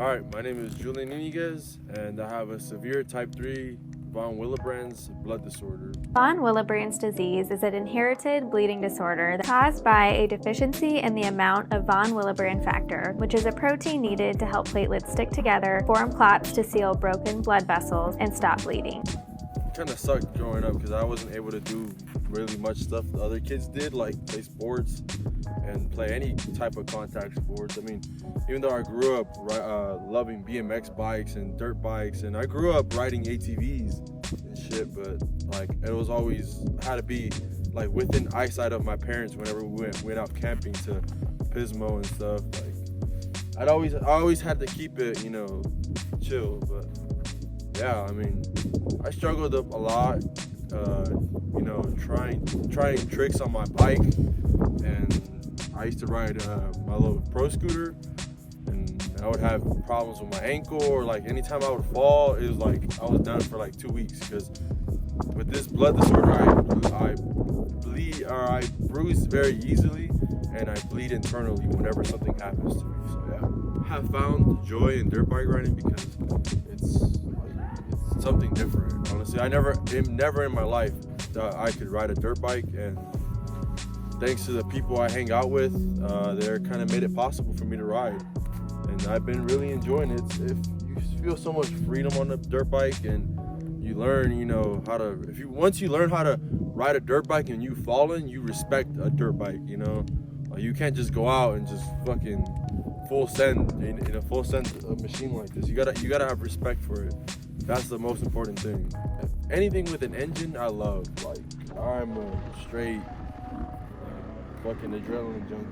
Alright, my name is Julian Iniguez, and I have a severe type 3 VonWilleBrands blood disorder. VonWilleBrands disease is an inherited bleeding disorder caused by a deficiency in the amount of von Willebrand factor, which is a protein needed to help platelets stick together, form clots to seal broken blood vessels, and stop bleeding. It kind of sucked growing up because I wasn't able to do really much stuff the other kids did, like play sports and play any type of contact sports. I mean, even though I grew up loving BMX bikes and dirt bikes, and I grew up riding ATVs and shit, but like it was always had to be like within eyesight of my parents whenever we went out camping to Pismo and stuff. Like I always had to keep it, you know, chill. But yeah, I mean, I struggled up a lot, you know, trying tricks on my bike, and I used to ride my little pro scooter, and I would have problems with my ankle, or like anytime I would fall, it was like I was done for like 2 weeks, because with this blood disorder, I bruise very easily, and I bleed internally whenever something happens to me. So yeah, I have found joy in dirt bike riding because it's something different. Honestly, never in my life that I could ride a dirt bike, and thanks to the people I hang out with, they're kind of made it possible for me to ride, and I've been really enjoying it. If you feel so much freedom on a dirt bike, and you learn, you know, once you learn how to ride a dirt bike and you've fallen, you respect a dirt bike. You know, you can't just go out and just fucking full send in a full send machine like this. You gotta have respect for it. That's the most important thing. Anything with an engine, I love. Like, I'm a straight fucking adrenaline junkie.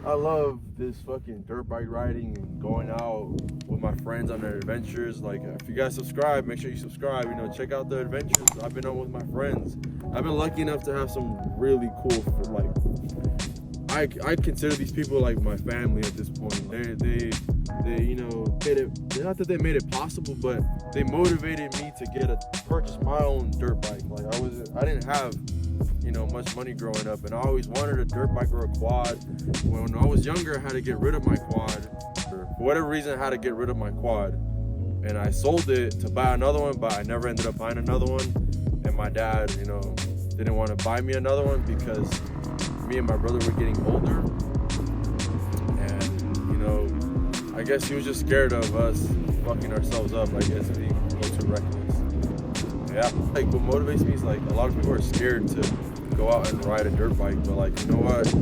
I love this fucking dirt bike riding and going out with my friends on their adventures. Like, if you guys subscribe, make sure you subscribe. You know, check out the adventures I've been on with my friends. I've been lucky enough to have some really cool, like, I consider these people like my family at this point. They you know, not that they made it possible, but they motivated me to purchase my own dirt bike. Like, I didn't have, you know, much money growing up, and I always wanted a dirt bike or a quad. When I was younger, I had to get rid of my quad. For whatever reason, I had to get rid of my quad, and I sold it to buy another one, but I never ended up buying another one. And my dad, you know, didn't want to buy me another one because me and my brother were getting older, and, you know, I guess he was just scared of us fucking ourselves up, I guess, being a little too reckless. Yeah, like, what motivates me is, like, a lot of people are scared to go out and ride a dirt bike, but, like, you know what?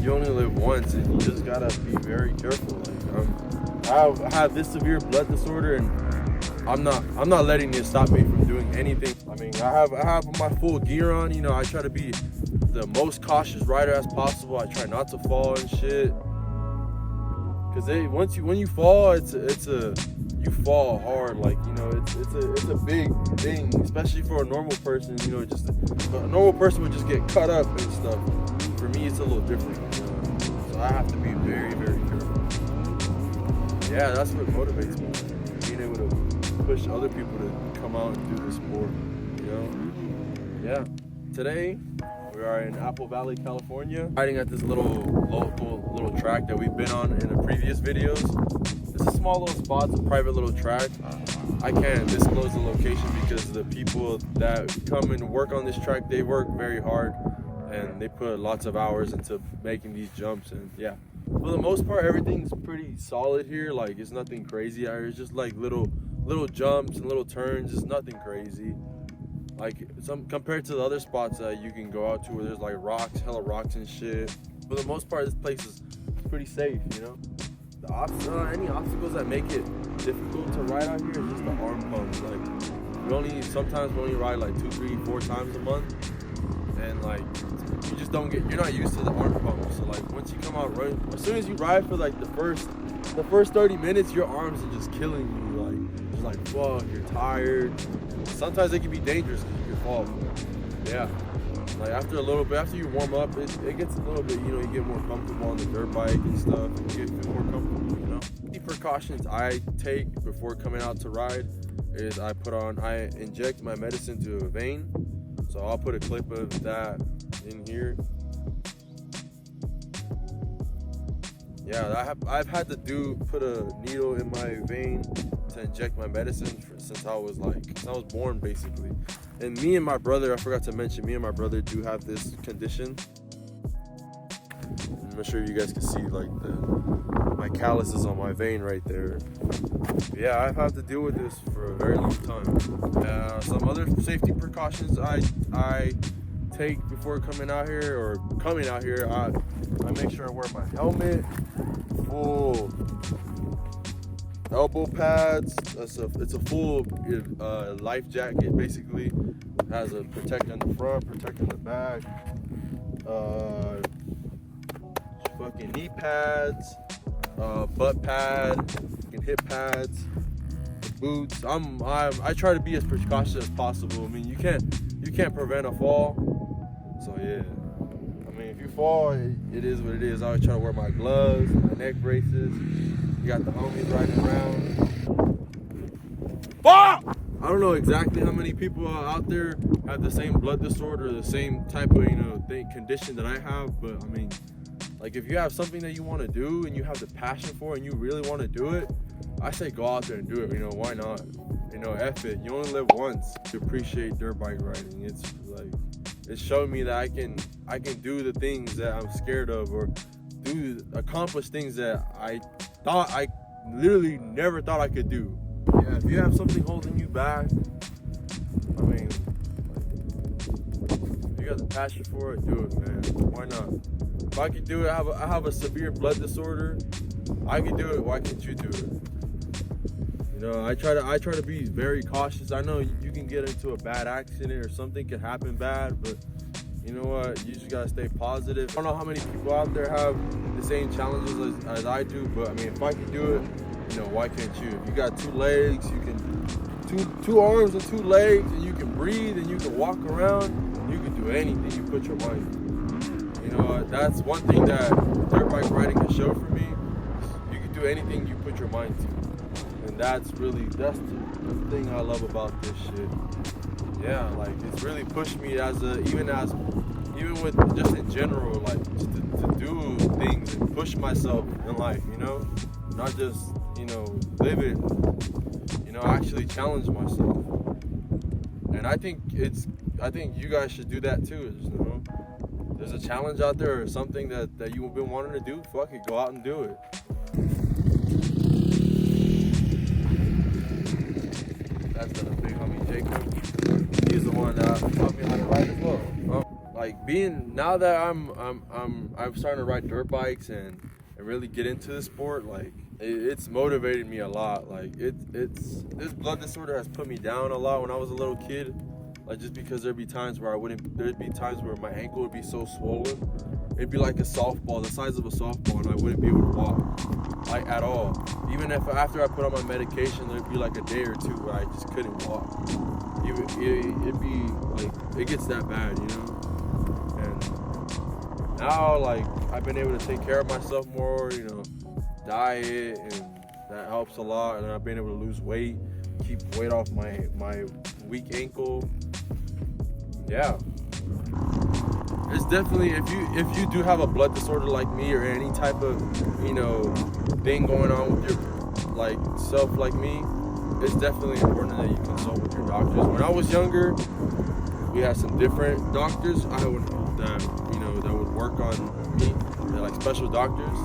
You only live once, and you just gotta be very careful. Like, I have this severe blood disorder, and I'm not letting it stop me from doing anything. I mean, I have my full gear on. You know, I try to be the most cautious rider as possible. I try not to fall and shit. Cause when you fall, you fall hard. Like, you know, it's a big thing, especially for a normal person. You know, just a normal person would just get cut up and stuff. For me, it's a little different. You know? So I have to be very, very careful. Yeah, that's what motivates me. Being able to push other people to come out and do this sport. You know? Yeah. Today, we are in Apple Valley, California, riding at this local little track that we've been on in the previous videos. It's a small little spot, it's a private little track. I can't disclose the location because the people that come and work on this track, they work very hard, and they put lots of hours into making these jumps. And yeah, for the most part, everything's pretty solid here. Like, it's nothing crazy out here. It's just like little jumps and little turns. It's nothing crazy. Like, compared to the other spots that you can go out to where there's like hella rocks and shit. For the most part, this place is pretty safe, you know? Any obstacles that make it difficult to ride out here is just the arm pumps. Like, sometimes we only ride like 2, 3, 4 times a month. And like, you're not used to the arm pumps. So like, once you come out running, as soon as you ride for like the first 30 minutes, your arms are just killing you. Like, just like, fuck, you're tired. Sometimes it can be dangerous because you can fall. Yeah, like after a little bit, after you warm up, it gets a little bit, you know, you get more comfortable on the dirt bike and stuff, and you feel more comfortable, you know. The precautions I take before coming out to ride is I inject my medicine to a vein. So I'll put a clip of that in here. yeah, I've had to put a needle in my vein to inject my medicine since I was born basically. And me and my brother, I forgot to mention, me and my brother do have this condition. I'm not sure you guys can see like my calluses on my vein right there. Yeah, I've had to deal with this for a very long time. Some other safety precautions I take before coming out here, I make sure I wear my helmet, full elbow pads. It's a full life jacket basically. It has a protect on the front, protect on the back, fucking knee pads, butt pad, fucking hip pads, boots. I try to be as precautious as possible. I mean, you can't prevent a fall, so yeah. I mean, if you fall, it is what it is. I always try to wear my gloves, my neck braces. You got the homies riding around. Fuck! I don't know exactly how many people out there have the same blood disorder, the same type of condition that I have, but I mean, like if you have something that you want to do and you have the passion for it and you really want to do it, I say go out there and do it. Why not? F it. You only live once. To appreciate dirt bike riding. It's showed me that I can do the things that I'm scared of, or accomplish things that I literally never thought I could do. Yeah, if you have something holding you back, I mean, if you got the passion for it, do it, man. Why not? If I could do it, I have a severe blood disorder. I can do it. Why can't you do it? I try to be very cautious. I know you can get into a bad accident or something can happen bad, but you know what? You just gotta stay positive. I don't know how many people out there have the same challenges as I do, but I mean, if I can do it, why can't you? If you got two legs, you can two arms and two legs, and you can breathe and you can walk around. You can do anything you put your mind to. That's one thing that dirt bike riding has showed for me. You can do anything you put your mind to. And that's the thing I love about this shit. Yeah, like it's really pushed me even with just in general, like just to do things and push myself in life, not just live it, actually challenge myself. And I think you guys should do that too. There's a challenge out there or something that you've been wanting to do. Fuck it, go out and do it. That's the big homie Jacob. He's the one that taught me how to ride as well. Now that I'm starting to ride dirt bikes and really get into the sport, it's motivated me a lot. This blood disorder has put me down a lot when I was a little kid. Just because there'd be times where my ankle would be so swollen. It'd be like a softball, the size of a softball, and I wouldn't be able to walk, at all. Even after I put on my medication, there'd be like a day or two where I just couldn't walk. It gets that bad, And now, I've been able to take care of myself more, diet, and that helps a lot. And I've been able to lose weight, keep weight off my weak ankle. Yeah. It's definitely, if you do have a blood disorder like me, or any type of thing going on with your self like me, it's definitely important that you consult with your doctors. When I was younger, we had some different doctors that would work on me. They're special doctors,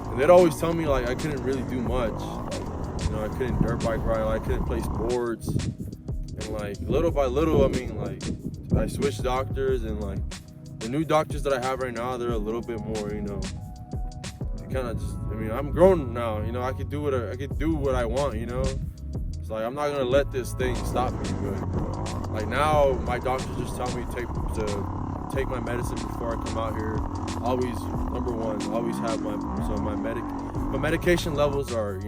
and they'd always tell me I couldn't really do much. I couldn't dirt bike ride, I couldn't play sports, and little by little, I switched doctors, and the new doctors that I have right now, they're a little bit more, I'm grown now, I could do what I want, It's I'm not gonna let this thing stop me, but now my doctors just tell me to take my medicine before I come out here. Always, number one, always have my medication levels are,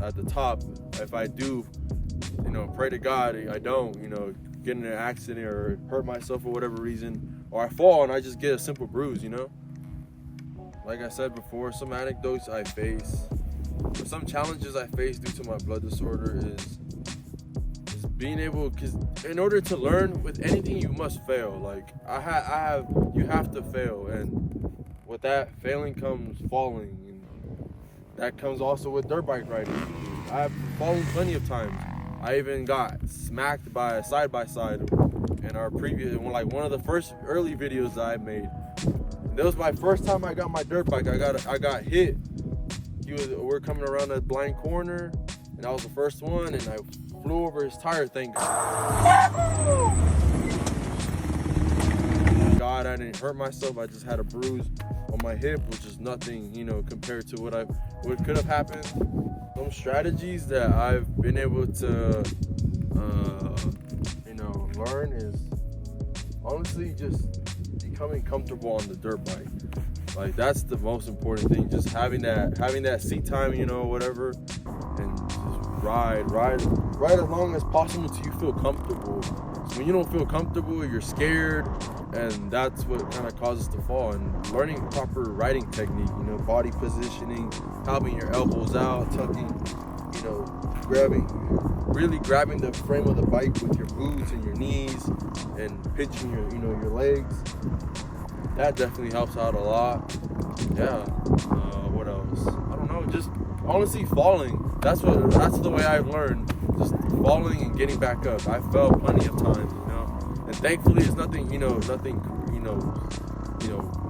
at the top. If I do, pray to God I don't, get in an accident or hurt myself for whatever reason, or I fall and I just get a simple bruise, Like I said before, some anecdotes I face, or some challenges I face due to my blood disorder is being able, because in order to learn with anything, you must fail. You have to fail, and with that, failing comes falling, that comes also with dirt bike riding. I've fallen plenty of times. I even got smacked by a side-by-side in our previous, like one of the first early videos that I made. That was my first time I got my dirt bike. I got hit. We're coming around a blind corner, and I was the first one, and I flew over his tire, thank God I didn't hurt myself. I just had a bruise on my hip, which is nothing, you know, compared to what could have happened. Some strategies that I've been able to, you know, learn is honestly just becoming comfortable on the dirt bike. Like, that's the most important thing. Just having that seat time, you know, whatever, and just ride as long as possible till you feel comfortable. So when you don't feel comfortable, you're scared, and that's what kind of causes to fall. And learning proper riding technique, you know, body positioning, having your elbows out, tucking, you know, really grabbing the frame of the bike with your boots and your knees, and pitching your legs. That definitely helps out a lot. Yeah. What else? I don't know. Just honestly falling. That's the way I've learned. Just falling and getting back up. I fell plenty of times, you know. And thankfully, it's nothing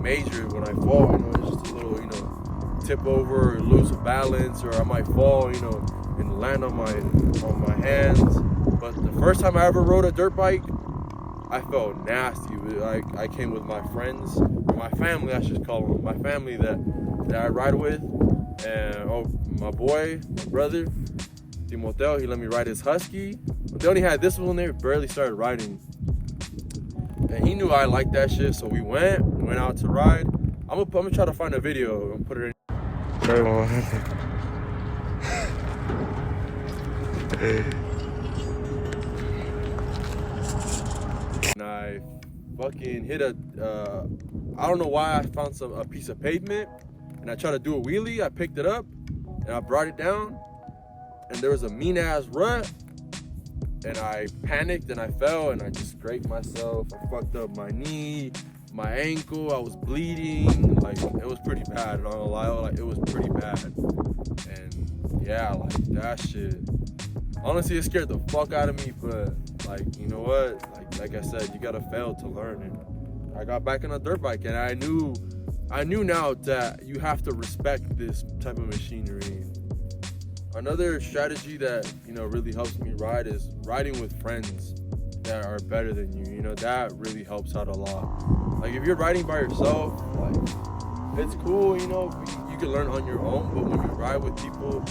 major when I fall. You know, it's just a little, you know, tip over, or lose balance, or I might fall, you know, and land on my hands. But the first time I ever rode a dirt bike, I felt nasty. I came with my friends, or my family, I should call them, my family that I ride with, and my boy, my brother, Timoteo, he let me ride his Husky. But they only had this one, they barely started riding. And he knew I liked that shit, so we went out to ride. I'm gonna try to find a video and put it in. And I fucking hit I don't know why, I found a piece of pavement, and I tried to do a wheelie. I picked it up and I brought it down, and there was a mean ass rut, and I panicked and I fell, and I just scraped myself. I fucked up my knee, my ankle. I was bleeding. Like, it was pretty bad. Not gonna lie, like, it was pretty bad. And yeah, like, that shit, honestly, it scared the fuck out of me. But like, you know what? Like I said, you gotta fail to learn. And I got back on a dirt bike, and I knew now that you have to respect this type of machinery. Another strategy that, you know, really helps me ride is riding with friends that are better than you. You know, that really helps out a lot. Like, if you're riding by yourself, like, it's cool, you know, you can learn on your own, but when you ride with people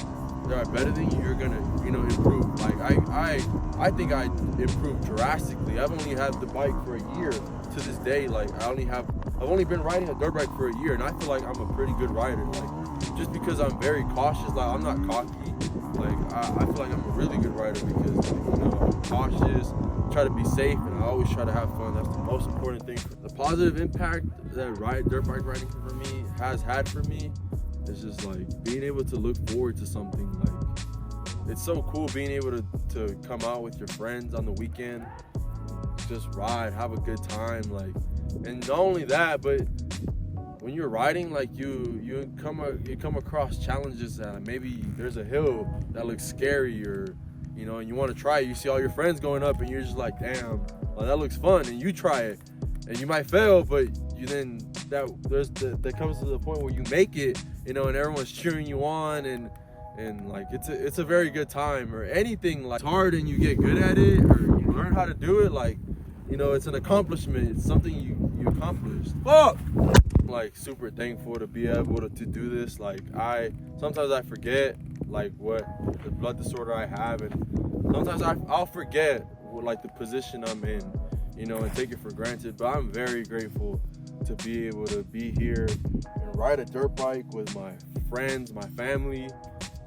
that are better than you, you're gonna, you know, improve. Like, I think I improved drastically. I've only had the bike for a year to this day. Like, I've only been riding a dirt bike for a year, and I feel like I'm a pretty good rider. Like, just because I'm very cautious, like, I'm not cocky. Like, I feel like I'm a really good rider because, like, you know, I'm cautious, try to be safe, and I always try to have fun. That's the most important thing. The positive impact that dirt bike riding for me has had for me is just, like, being able to look forward to something. Like, it's so cool being able to come out with your friends on the weekend, just ride, have a good time. Like, and not only that, but when you're riding, like, you come across challenges that maybe there's a hill that looks scary, or, you know, and you want to try it. You see all your friends going up, and you're just like, damn, well, that looks fun, and you try it, and you might fail, but that comes to the point where you make it, you know, and everyone's cheering you on, and like, it's a very good time. Or anything, like, it's hard and you get good at it, or you learn how to do it, like, you know, it's an accomplishment. It's something you accomplished. Fuck! Like, super thankful to be able to do this. Like, sometimes I forget, like, what the blood disorder I have, and sometimes I'll forget like the position I'm in, you know, and take it for granted. But I'm very grateful to be able to be here and ride a dirt bike with my friends, my family,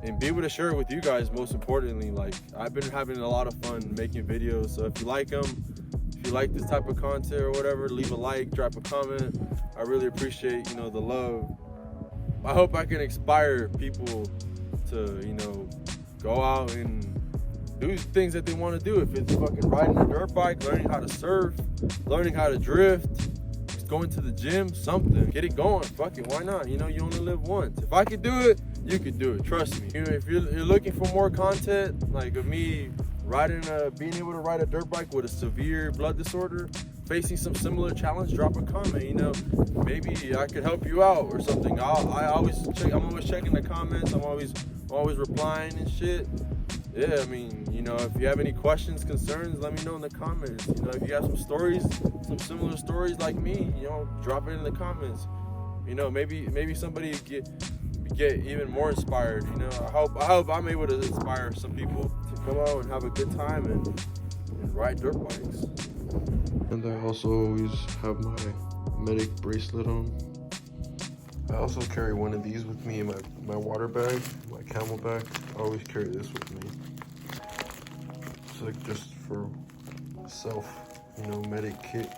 and be able to share it with you guys. Most importantly, like, I've been having a lot of fun making videos. So if you like them, if you like this type of content or whatever, leave a like, drop a comment. I really appreciate, you know, the love. I hope I can inspire people to, you know, go out and do things that they want to do. If it's fucking riding a dirt bike, learning how to surf, learning how to drift, just going to the gym, something. Get it going. Fuck it, why not? You know, you only live once. If I could do it, you could do it. Trust me. If you're looking for more content, like of me being able to ride a dirt bike with a severe blood disorder, facing some similar challenge, drop a comment. You know, maybe I could help you out or something. I'm always checking the comments. I'm always replying and shit. Yeah, I mean, you know, if you have any questions, concerns, let me know in the comments. You know, if you have some stories, some similar stories like me, you know, drop it in the comments. You know, maybe somebody get even more inspired. You know, I hope I'm able to inspire some people to come out and have a good time and ride dirt bikes. And I also always have my medic bracelet on. I also carry one of these with me in my water bag, my Camelback. I always carry this with me. It's like just for self, you know, medic kit.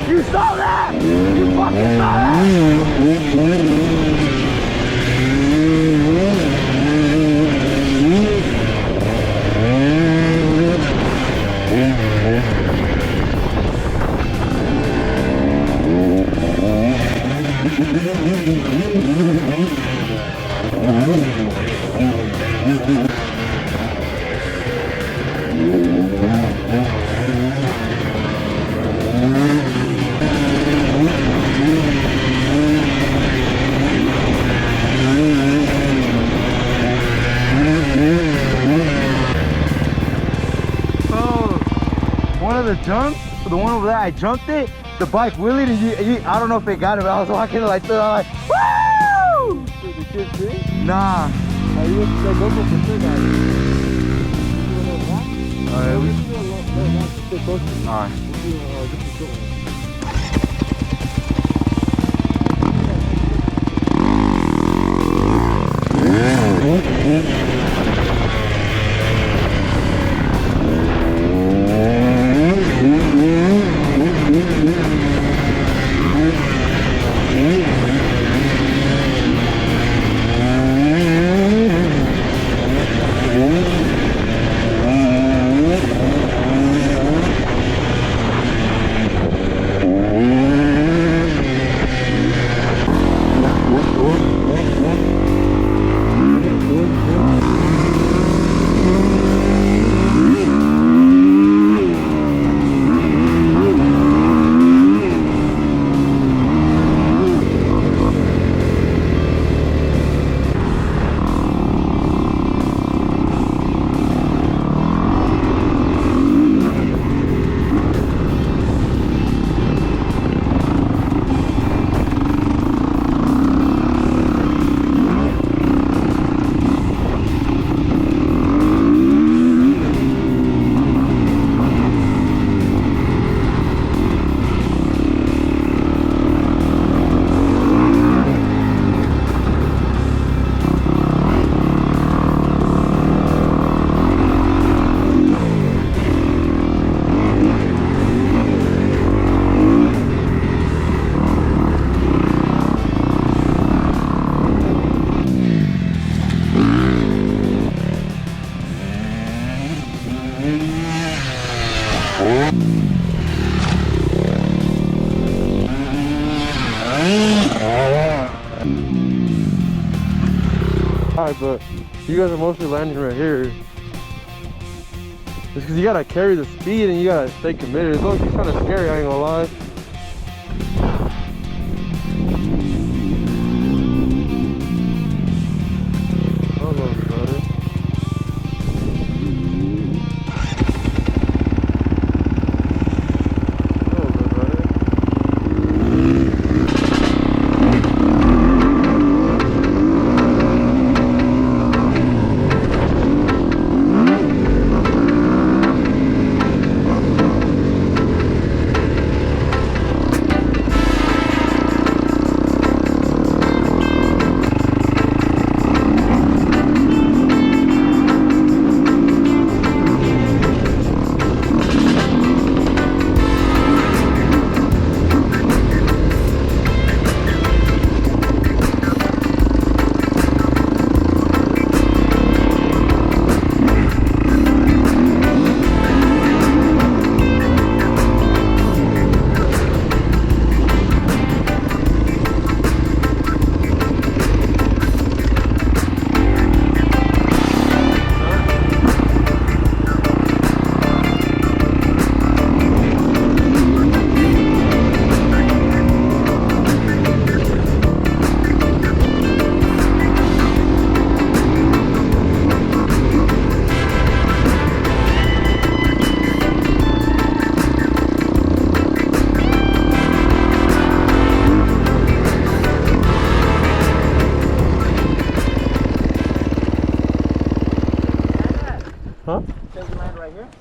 You saw that! You fucking saw that! The jump, the one over there, I jumped it, the bike wheelied and I don't know if it got it, but I was walking like this, I'm like, woo! Did the kids see? Nah. You went to the GoPro for sure, guys. Alright, but you guys are mostly landing right here. Just because you gotta carry the speed and you gotta stay committed. It's kind of scary, I ain't gonna lie.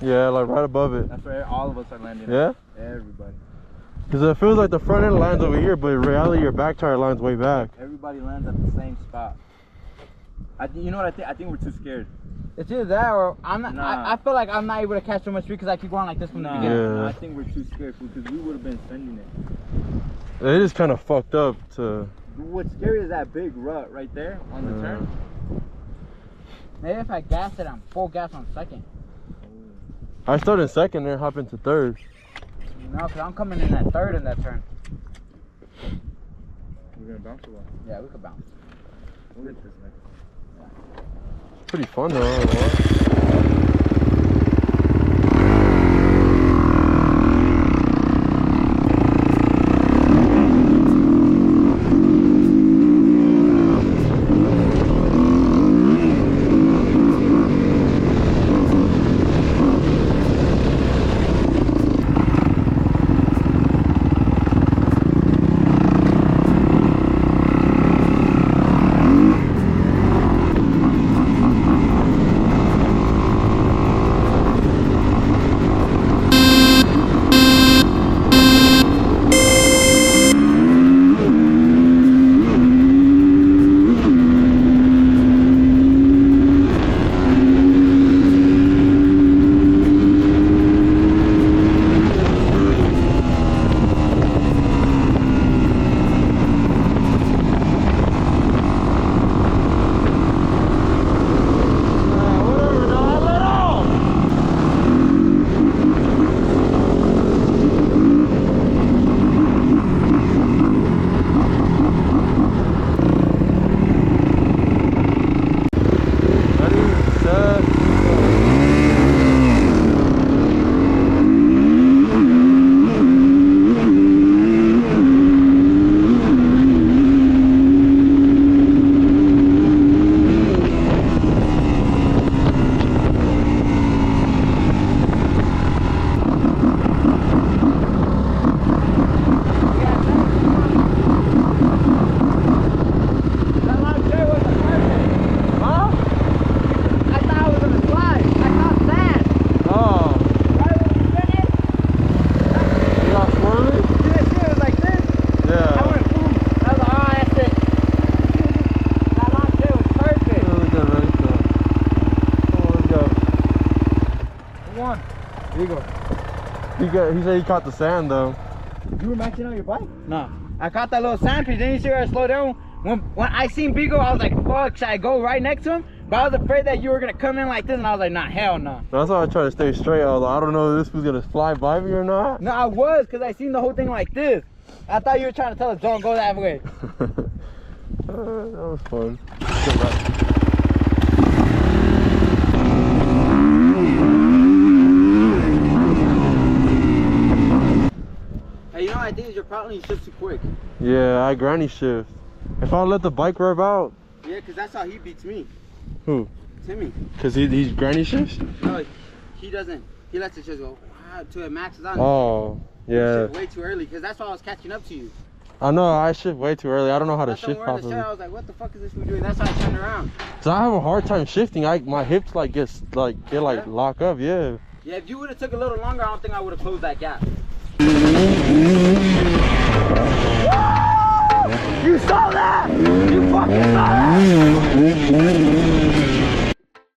Yeah, like right above it. That's where all of us are landing. Yeah? Everybody. Because it feels like the front end lands over here, but in reality, your back tire lands way back. Everybody lands at the same spot. You know what I think? I think we're too scared. It's either that or I'm not. Nah. I feel like I'm not able to catch so much speed because I keep going like this from the beginning. Yeah. No, I think we're too scared because we would have been sending it. It is kind of fucked up to. What's scary is that big rut right there on the turn. Maybe if I gas it, I'm full gas on second. I started in second and hop into third. No, because I'm coming in at third in that turn. We're gonna bounce or what? Yeah, we could bounce. We'll get this next. Pretty fun though. He said he caught the sand though. You were maxing out your bike? No. I caught that little sand piece. Didn't you see where I slowed down? When I seen Beagle, I was like, fuck, should I go right next to him? But I was afraid that you were gonna come in like this, and I was like, nah, hell no. That's why I try to stay straight. I was like, I don't know if this was gonna fly by me or not. No, I was, because I seen the whole thing like this. I thought you were trying to tell us, don't go that way. That was fun. Hey, you know what I think is your problem? You shift too quick. Yeah, I granny shift. If I let the bike rev out. Yeah, because that's how he beats me. Who? Timmy. Because he's granny shifts? No, he doesn't. He lets it just go till it maxes out. Oh, yeah. Way too early, because that's why I was catching up to you. I know, I shift way too early. I don't know how to shift properly. I was like, what the fuck is this we doing? That's how I turned around. So I have a hard time shifting. My hips like lock up, yeah. Yeah, if you would have took a little longer, I don't think I would have closed that gap. You saw that! You fucking saw that!